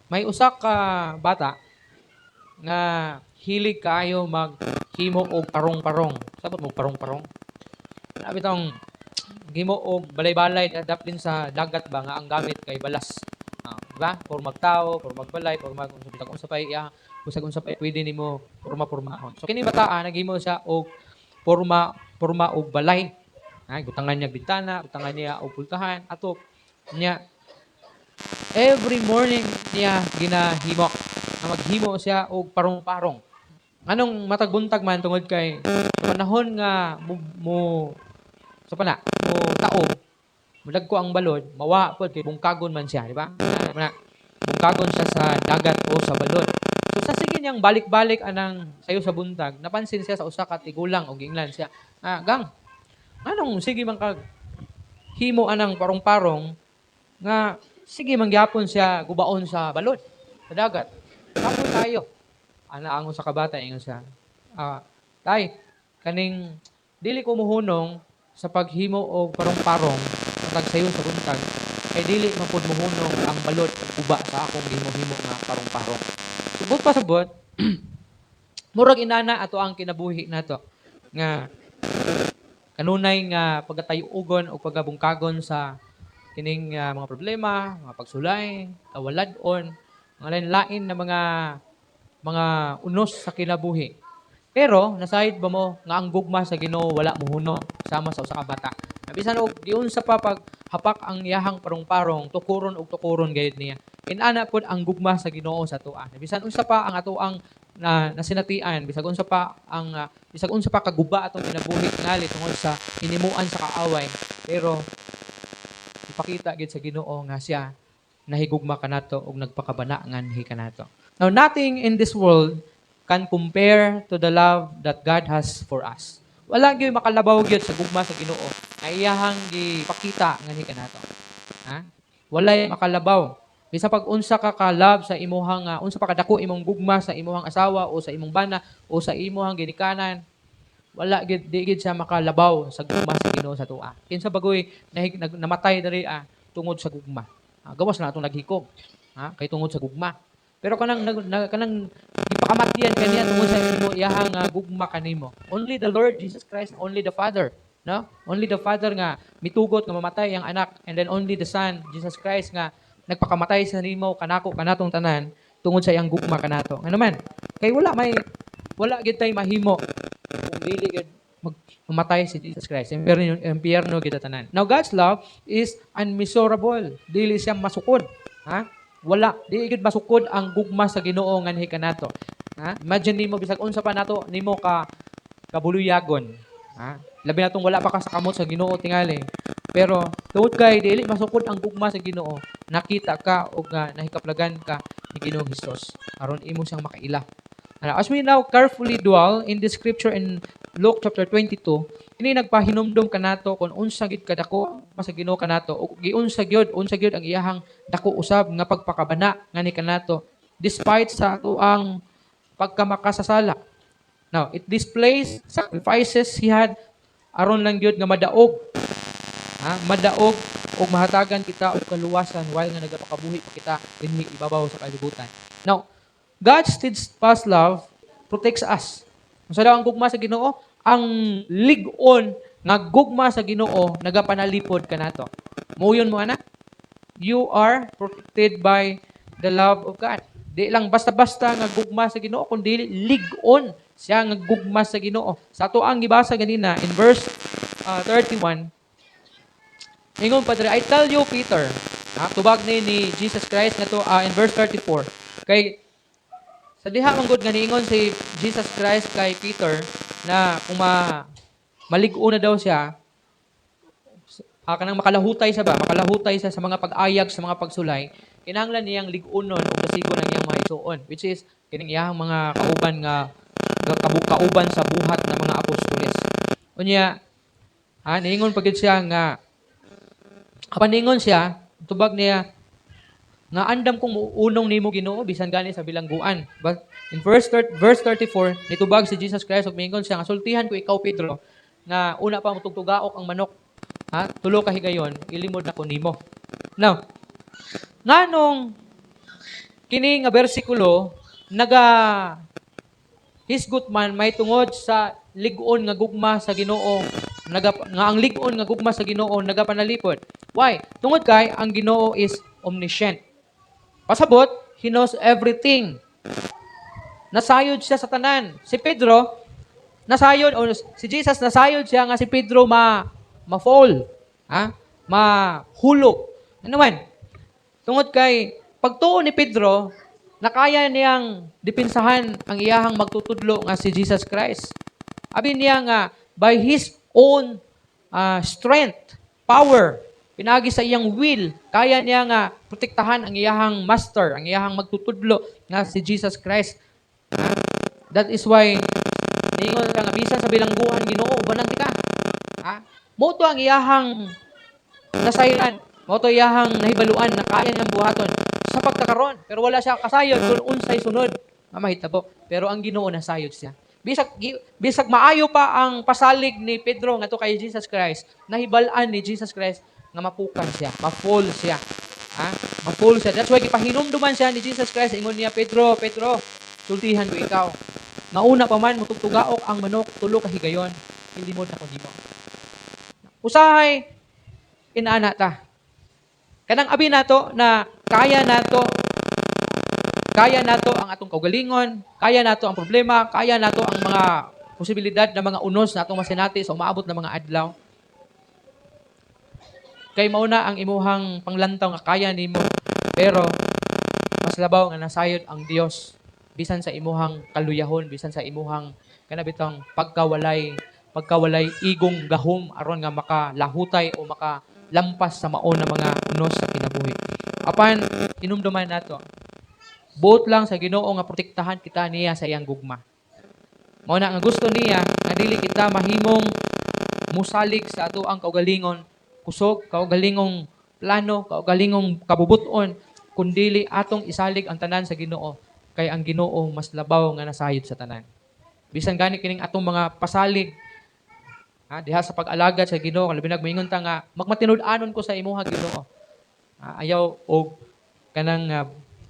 May usa ka bata nga hilig kaayo maghimo og parong-parong. Sabot mo parong-parong. Sabi tong gimo og balay-balay daplin sa dagat ba nga ang gamit kay balas. Di ba? For magtao, for magbalay, for mag unsa pa iya, usag-unsa pa pwede nimo porma-pormahon. So kini bataa naghimo siya og porma og balay. Gutangan niya bintana, gutangan niya og pultahan, ato niya every morning niya ginahimo na maghimo siya og parong-parong. Anong matagbuntag man tungod kay sa panahon nga sa pana mo taog mudag ko ang balod mawa pod kay bungkagon man siya, di ba? Bungkagon siya sa dagat o sa balod. So sa sige niyang balik-balik anang sayo sa buntag, napansin siya sa usa ka tigulang og giinglan siya. Gang, anong sige man kag himo anang parong-parong nga sige mangyapon siya gubaon sa balod sa dagat. Tapos tayo. Angon sa kabata ingon siya. Tay, kaning dili ko muhunong sa paghimo og parong-parong matag sayo sa buntag kay dili man pud muhunong ang balod ug guba sa akong gihimo-himo nga parong-parong. Subot pa sabot, murag inana ato ang kinabuhi nato nga kanunay nga pagkatayugon o pagabungkagon sa kining mga problema, mga pagsulay, kawaladon, mga lain-lain na mga unos sa kinabuhi. Pero nasayod ba mo nga ang gugma sa Ginoo wala mohuno sama sa usa ka bata. Bisan og diun sa pa paghapak ang iyahang parong-parong tukuron gayud niya. Inana pod ang gugma sa Ginoo sa atoa. Bisan unsa pa ang atoang nasinatian, bisag unsa pa kaguba atong kinabuhi ngali tungod sa hinimuan sa kaaway. Pero ipakita gid sa Ginoo nga siya nahigugma kanato ug nagpakabana nganhi kanato. Now nothing in this world can compare to the love that God has for us. Wala gyud makalabaw gyud sa gugma sa Ginoo ay iyahang gipakita nganhi kanato. Walay makalabaw. Bisa pag unsa ka ka-love sa imuhang unsa pa kadako imong gugma sa imuhang asawa o sa imong bana o sa imuhang ginikanan, wala gid di gid siya makalabaw sa gugma sa Ginoo sa tuwa. Kinsa bagoy namatay diri tungod sa gugma. Gawas na atong naghikog. Kay tungod sa gugma. Pero kanang gipakamatyan kaniya tungod sa iyahang gugma kanimo. Only the Lord Jesus Christ, only the Father, no? Only the Father nga mitugot nga mamatay ang anak, and then only the Son, Jesus Christ nga nagpakamatay sa nimo kanako kanatong tanan tungod sa iyang gugma kanato. Ano man? Kay wala gid tay mahimo kung dili gid mamatay si Jesus Christ. Impyerno gid tanan. Now God's love is unmeasurable. Dili siya masukod. Wala, di gid masukod ang gugma sa Ginoo nganhi kanato. Imagine nimo bisag unsa pa nato nimo ka kabuluyagon. Labi natong wala pa ka sa kamot sa Ginoo tingali. Pero tungod kay dili masukod ang gugma sa Ginoo, nakita ka og nahikaplagan ka ni Ginoong Hesus aron imo siyang makaila. As we now carefully dwell in the scripture in Luke chapter 22, ini nagpahinumdom kanato kung unsa gid kadako sa Ginoo kanato ug unsa gyud ang iyahang dako usab nga pagpakabana ngani kanato despite sa atuang pagkamakasasala. Now, it displays sacrifices he had aron lang gyud nga madaog. Madaog og mahatagan kita og kaluwasan while nga nagapakabuhi pa kita dinhi ibabaw sa kalibutan. Now, God's steadfast love protects us. Unsa daw ang gugma sa Ginoo? Ang lig-on nga gugma sa Ginoo nagapanalipod kanato. Muyon mo ana? You are protected by the love of God. Di lang basta-basta nga gugma sa Ginoo kundi lig-on siya nga gugma sa Ginoo. Sa ato ang gibasa ganina in verse 31, ingon pa diri, I tell you Peter, tubag ni Jesus Christ nga to in verse 34. Kay sa diha man gud nga niingon si Jesus Christ kay Peter na kung malig-o na daw siya, kanang makalahutay siya sa mga pag-ayag, sa mga pagsulay, kinahanglan niyang lig-unon o kasigon ang iyang mga isuon, which is kining iyang mga kauban sa buhat ng mga apostoles. Unya, niingon pagid siya nga, kapaningon siya, tubag niya, nga andam kong unong nimo Ginoo bisan gani sa bilangguan. But in verse 34, nitubag si Jesus Christ ug miingon siya nga sultihan ko ikaw Pedro nga una pa mutugtugaok ang manok. Tulo ka higayon, ilimod na ko nimo. Now, nganong kini nga bersikulo naga hisgot man may tungod sa lig-on nga gugma sa Ginoo, nga ang lig-on nga gugma sa Ginoo nagapanalipod. Why? Tungod kay ang Ginoo is omniscient. Pasabot, He knows everything. Nasayod siya sa tanan. Si Pedro, nasayod, o si Jesus, nasayod siya nga si Pedro ma-fall. Ha? Mahulog. Ano man? Tungod kay, pagtuon ni Pedro, nakaya niyang dipinsahan ang iyahang magtutudlo nga si Jesus Christ. Abi niya nga, by His own strength, power, pinagi sa iyang will, kaya niya nga protektahan ang iyahang master, ang iyahang magtutudlo nga si Jesus Christ. That is why, niingon ka nga, bisan sa bilangguan, Ginoo, bananti ka. Moto ang iyahang nasayran, moto iyahang nahibaluan na kaya niyang buhaton sa pagkakaroon. Pero wala siya kasayod kung unsay sunod. Mahitabo. Pero ang Ginoo nasayod siya. Bisag maayo pa ang pasalig ni Pedro ngadto kay Jesus Christ, nahibalaan ni Jesus Christ nga mapukan siya, ma-fall siya. Ma-fall siya. That's why gipahinumduman siya ni Jesus Christ, ingon niya, Pedro, sultihan ko ikaw. Nauna pa man mutugtugaok ang manok tulo ka higayon, hindi mo na ko nimo. Usahay inaana ta. Kanang abi nato na kaya nato ang atong kaugalingon, kaya nato ang problema, kaya nato ang mga posibilidad na mga unos na atong masinati sa umaabot na mga adlaw. Kay mauna ang imuhang panglantaw nga kaya nimo, pero mas labaw nga nasayod ang Dios bisan sa imuhang kaluyahon, bisan sa imuhang kanabitang pagkawalay igong gahom aron nga makalahutay o makalampas sa maon na mga unos sa kinabuhi. Apan hinumduman nato, buot lang sa Ginoo nga protektahan kita niya sa iyang gugma. Mao na nga gusto niya nga dili kita mahimong musalig sa ato ang kaugalingon, kusog, kaugalingong plano, kaugalingong kabubuton, kundili atong isalig ang tanan sa Ginoo. Kay ang Ginoo mas labaw nga nasayod sa tanan. Bisan gani kining atong mga pasalig diha sa pag-alagad sa Ginoo, kalabinag moingon ta nga magmatinud-anon ko sa imuha Ginoo. Ayaw og kanang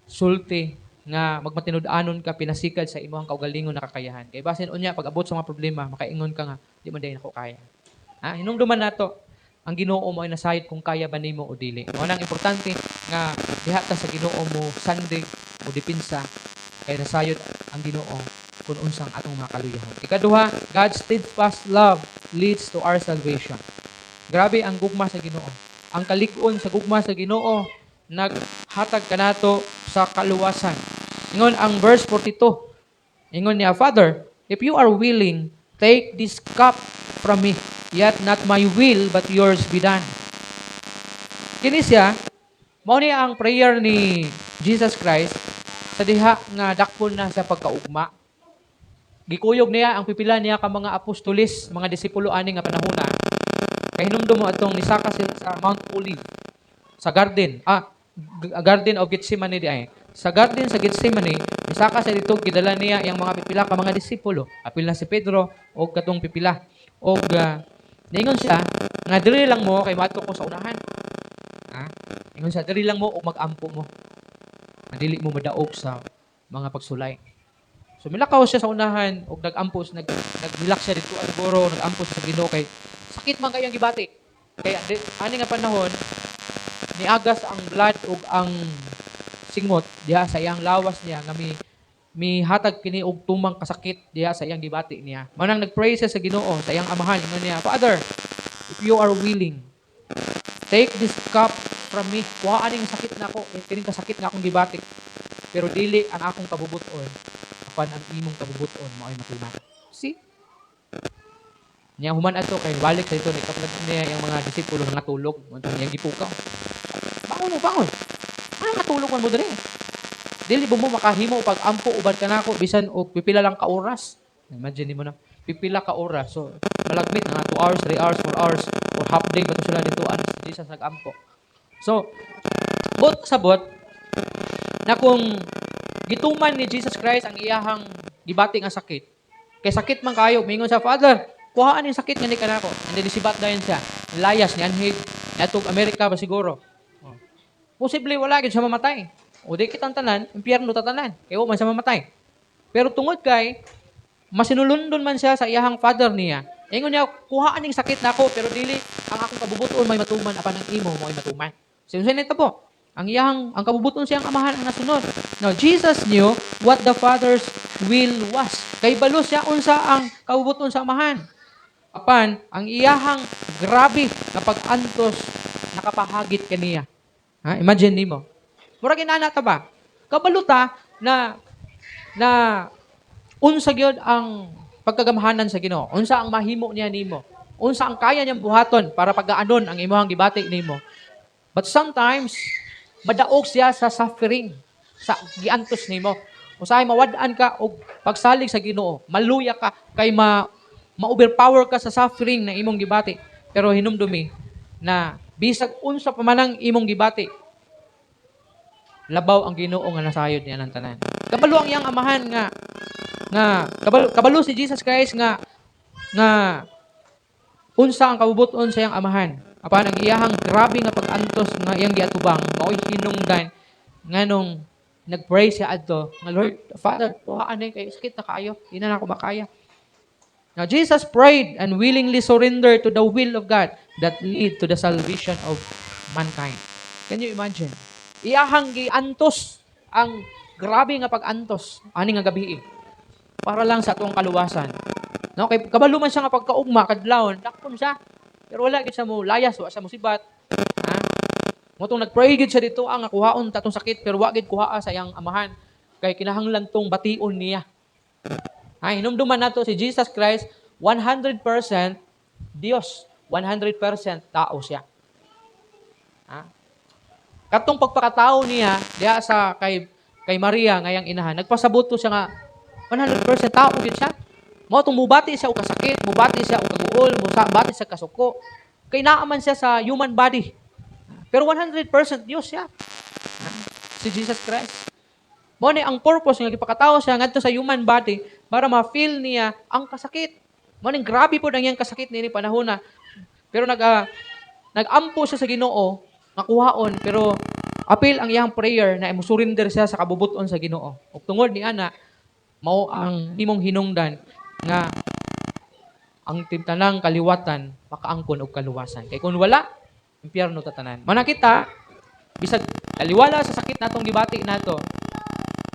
sulti nga magmatinud-anon ka pinasikad sa imuhang kaugalingon na kakayahan. Kay basin unya pag abot sa mga problema, makaingon ka nga di man day nako kaya. Hinumduman nato ang Ginoo mo ay nasayod kung kaya ba nimo o dili. Mao nang importante nga diha ta sa Ginoo mo sandig o dipinsa kay nasayod ang Ginoo kung unsang atong mga kaluyahon. Ikaduha, God's steadfast love leads to our salvation. Grabe ang gugma sa Ginoo. Ang kalig-on sa gugma sa Ginoo naghatag kanato sa kaluwasan. Ingon ang verse 42. Ingon niya, Father, if you are willing, take this cup from me, yet not my will but yours be done. Kini siya, mao niya ang prayer ni Jesus Christ sa diha nga dakpon na sa pagkaugma. Gikuyog niya ang pipila niya ka mga apostolis, mga disipulo ani nga panahona. Kay hinumdum mo atong nisaka sila sa Mount Olive, sa garden. Garden of Gethsemane di ay. Sa garden sa Gethsemane, nisaka sa dito gidala niya yang mga pipila ka mga disipulo. Apil na si Pedro o katong pipila. Og ningon siya nga diri lang mo kay maadto ko sa unahan. Ingon siya diri lang mo og mag-ampo mo. Madili mo madaog sa mga pagsulay. So milakaw siya sa unahan og nag-ampos, nag-relax siya dito siguro, nag-ampos sa Ginoo kay sakit man kayang gibati. Kaya ani nga panahon niagas ang blood ug ang singot diha sa iyang lawas niya nga mihatag kini og tumang kasakit diha sa iyang gibati niya. Manang nag-pray siya sa Ginoo sa iyang amahan, ingon niya, Father, if you are willing, take this cup from me. Kuha aning sakit na ako, kining kasakit nga akong gibati. Pero dili ang akong kabubuton, apan ang imong kabubuton mao ay matuna. See? Niya human ato kay balik sa ito ni kapag niya yung mga disipulo nga tulog, untang iyang gipukaw. Bangon. Ano matulog man mo diri? Dili mo makahimo pag ampo ubad ka nako bisan og pipila lang ka oras. Imagine mo na pipila ka oras. So malagmit na 2 hours, 3 hours, 4 hours or half day ba to sila dito si Jesus nag-ampo. So sabot na kung gituman ni Jesus Christ ang iyahang gibati nga sakit. Kay sakit man kayo, mingon sa Father, kuhaan yung sakit nga ni kanako. And then isibat dayon siya. Layas ni anhid, atog Amerika ba siguro. Posible wala gid siya mamatay. O di kitang tanan, impyerno tatanan. Kaya man sa mamatay. Pero tungod kay, masinulundon man siya sa iyahang father niya. Ingon niya, kuhaan ning sakit nako pero dili ang akong kabubuton may matuman apan ang imo mo ay matuman. Sinusunod po. Ang kabubuton siyang amahan ang nasunod. Now, Jesus knew what the Father's will was. Kay balo siya unsa ang kabubuton sa amahan. Apan, ang iyahang grabe na pag-antos nakapahagit kaniya. Ha? Imagine nimo. Murag inana ta ba? Kabaluta na unsa gyud ang pagkagamhanan sa Ginoo. Unsa ang mahimo niya nimo. Unsa ang kaya niyang buhaton para pagaanon ang imong gibati nimo. But sometimes madaog siya sa suffering, sa giantos nimo. Usahay mawad-an ka og pagsalig sa Ginoo, maluya ka kay ma-overpower ka sa suffering na imong gibati. Pero hinumdumi na bisag unsa pa man ang imong gibati, labaw ang Ginoo nga nasayod niya ng tanan. Kabalo ang iyang amahan nga kabalo si Jesus Christ nga unsa ang kabubuton sa iyang amahan. Apan ang iyahang grabe nga pag-antos nga iyang giatubang mao'y hinungdan nganong nag-pray siya adto nga Lord Father tuhaan kay sakit na kaayo di na ako makaya. Now Jesus prayed and willingly surrendered to the will of God that lead to the salvation of mankind. Can you imagine? Iyahang giantos ang grabe nga pag-antos ani nga gabi para lang sa atong kaluwasan. No, kay kabalo man siya nga pagkaugma kadlawon, dakpon siya. Pero wala gid siya mo layas, wa siya mo sibat. Ha? Motong nagpray gid siya dito ang kuhaon tatong sakit pero wa gid kuhaa sa iyang amahan kay kinahanglan tong bation niya. Ha, hinumduman nato si Jesus Christ 100% Dios, 100% tao siya. Ha? Katong pagpakatao niya diha sa kay Maria ngayang inahan, nagpasabot to siya nga 100% tao gid siya. Mao tong mubati siya og kasakit, mubati siya og kaguol, mubati siya kasuko. Kay naaman siya sa human body. Pero 100% Dios siya. Si Jesus Christ. Mao ni ang purpose nga gipakatawo siya ngadto sa human body para ma-feel niya ang kasakit. Mao ning grabe pod ang iyang kasakit niini panahon na. Pero nag-ampo siya sa Ginoo, nakuhaon pero apil ang iyang prayer na surrender siya sa kabubuton sa Ginoo. Ug tungod ni ana mao ang imong hinungdan nga ang tanang kaliwatan makaangkon og kaluwasan. Kay kung wala, impyerno tatanan. Mao na kita bisag kaliwala sa sakit natong gibati nato.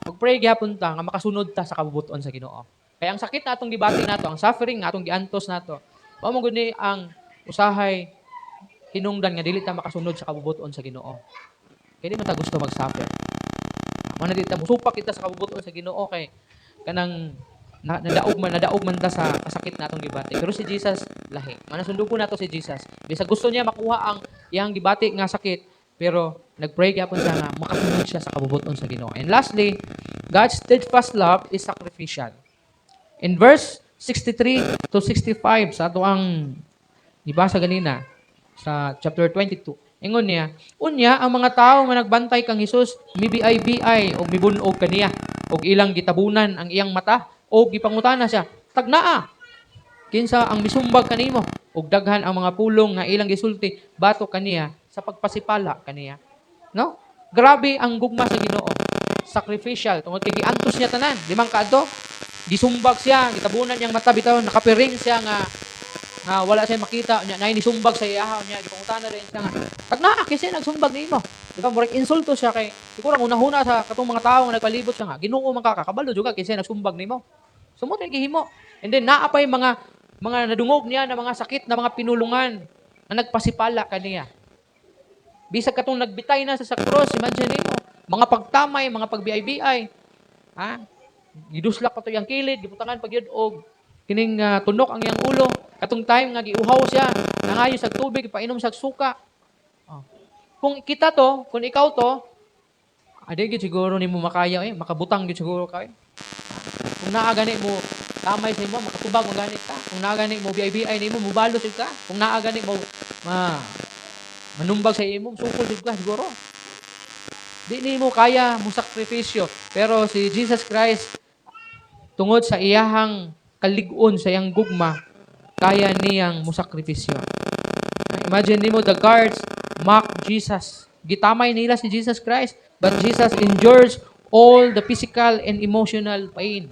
Mag-pray gyapon ta nga makasunod ta sa kabubuton sa Ginoo. Kay ang sakit natong gibati nato, ang suffering natong giantos nato, mao mo gud ni ang usahay hinungdan nga dili ta makasunod sa kabubuton sa Ginoo. Kay di man ta gusto mag-suffer. Mao na dito musupak kita sa kabubuton sa Ginoo kay kanang nadaog man ta sa kasakit natong gibati. Pero si Jesus lahi. Manasundog ko nato si Jesus. Bisag gusto niya makuha ang iyang gibati nga sakit, pero nagpray gyapon siya nga makasunod siya sa kabubuton sa Ginoo. And lastly, God's steadfast love is sacrificial. In verse 63 to 65 sa ato ang nibasa ganina sa chapter 22. Ingon niya, unya ang mga tawo nga nagbantay kang Hesus mibiay-biay og mibunog kaniya og ilang gitabunan ang iyang mata og gipangutana siya, tagnaa. Kinsa ang misumbag kanimo ug daghan ang mga pulong nga ilang gisulti batok kaniya sa pagpasipala kaniya. No? Grabe ang gugma sa Ginoo. Sacrificial tungod kay giantos niya tanan, limang kadto. Gisumbag siya, gitabunan niyang mata bitaw, nakapiring siya nga wala siya makita niya, nay nisumbag sa iya niya, gipangutana rin siya nga, tagnaa kasi nagsumbag nimo. Di ba, murag insulto siya kay siguro una-una sa katong mga tawo nga nagpalibot siya nga, Ginoo man ka kabalo juga kasi nagsumbag nimo. Sumot kay gihimo. And then naapay mga nadungog niya na mga sakit na mga pinulungan na nagpasipala kaniya. Bisag katong nagbitay na sa cross, imagine nimo, mga pagtamay, mga pagbiay-biay. Ha? Giduslak pa to yang kilid, giputangan pagyud og kining tunok ang iyang ulo. Katong time nga giuhaw siya, nangayo sa tubig, painom sa suka. Oh. Kung kita to, kung ikaw to, adi gid siguro nimo makaya makabutang gid siguro kay. Kung naa gani mo tamay sa imo, makatubag mo gani ka. Kung naa gani mo BIBI nimo, mubalo sig ka. Kung naa gani mo manumbag sa imo, sukol sig ka siguro. Di nimo kaya mo sakripisyo. Pero si Jesus Christ tungod sa iyahang kalig-on sa iyang gugma, kaya niyang musakripisyo. Imagine nimo the guards mock Jesus. Gitamay nila si Jesus Christ. But Jesus endures all the physical and emotional pain.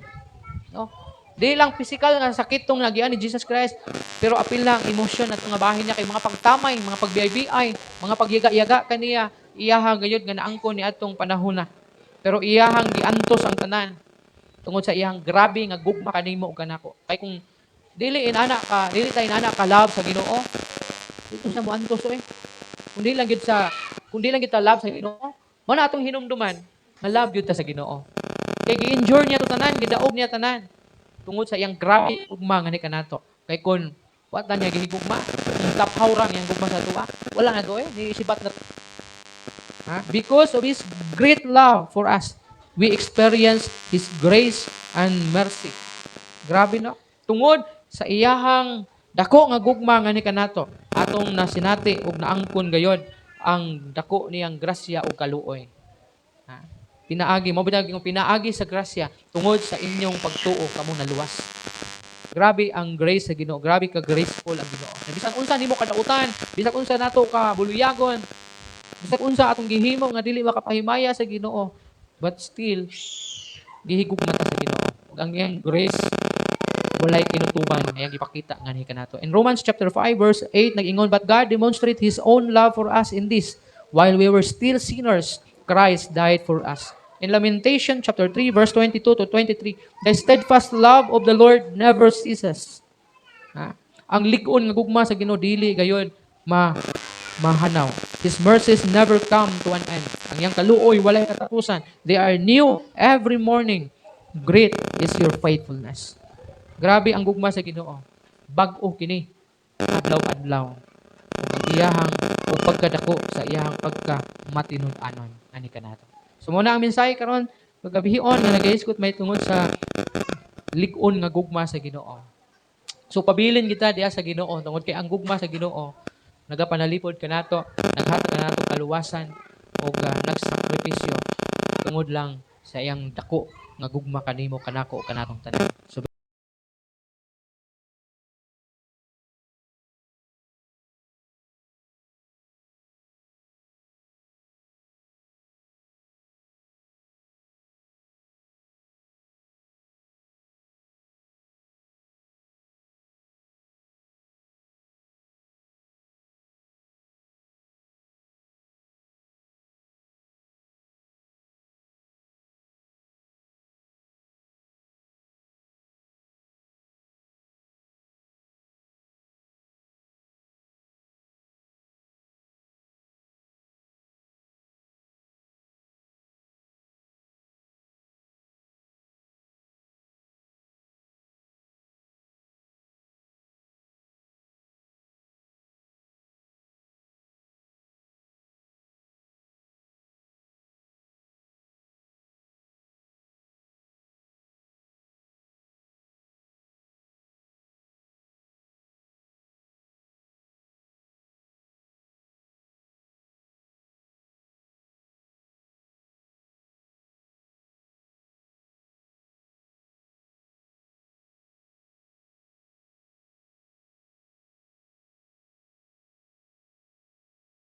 No? Di lang physical nga sakit tong nagian ni Jesus Christ, pero apil lang emotion at nga bahin niya kay mga pagtamay, mga pagbiay-biay, mga pagyaga-yaga kaniya, iyahang gayud nga naangkon ni atong panahon na. Pero iyahang giantos ang tanan tungod sa iyang grabe nga gugma kanimo ug kanako. Kay kung dili tayo inana ka love sa Ginoo, dito siya mo antos eh. Kung di lang kita love sa Ginoo, mo na atong hinumduman, nga love gyud ta sa Ginoo. Kay gi-endure niya to tanan, gidaog niya tanan tungod sa iyang grabe ugma nga ni kanato. Kay kun wa ta niya gihigugma, kung taphaw ra iyang gugma sa tuwa, wala na go eh, ni sibat na. Ha? Because of His great love for us, we experience His grace and mercy. Grabe no? Tungod sa iyahang dako nga gugma nga ni kanato, atong nasinati ug naangkon gayod ang dako niyang grasya ug kaluoy. Ha? Pinaagi mo binagi yung pinaagi sa grasya tungod sa inyong pagtuo kamo naluwas. Grabe ang grace sa Ginoo. Grabe ka graceful ang Ginoo. Bisan unsa nimo kadautan, bisan unsa nato ka buluyagon, bisan unsa atong gihimo nga dili makapahimaya sa Ginoo, but still gihigugma ta sa Ginoo. Ug ang iyang grace walay kinutuban ayang ipakita nga ni kanato. In Romans chapter 5 verse 8 nag-ingon, but God demonstrate His own love for us in this, while we were still sinners, Christ died for us. In Lamentation chapter 3 verse 22 to 23, the steadfast love of the Lord never ceases. Ha? Ang lig-on nga gugma sa Ginoo dili gayon mahanaw. His mercies never come to an end. Ang iyang kaluoy walay katapusan. They are new every morning. Great is your faithfulness. Grabe ang gugma sa Ginoo. Bag-o kini adlaw-adlaw. Ang iyahang o pagkadako sa iyahang pagkamatinud-anon ani kanato. So muna ang mensahe karon pagabihon nga nagahiskot may tungod sa lig-on nga gugma sa Ginoo. So pabilin kita diha sa Ginoo tungod kay ang gugma sa Ginoo nagapanalipod kanato, naghatag kanato kaluwasan o nagsakripisyo tungod lang sa iyang dako nga gugma kanimo kanako o kanatong tanan.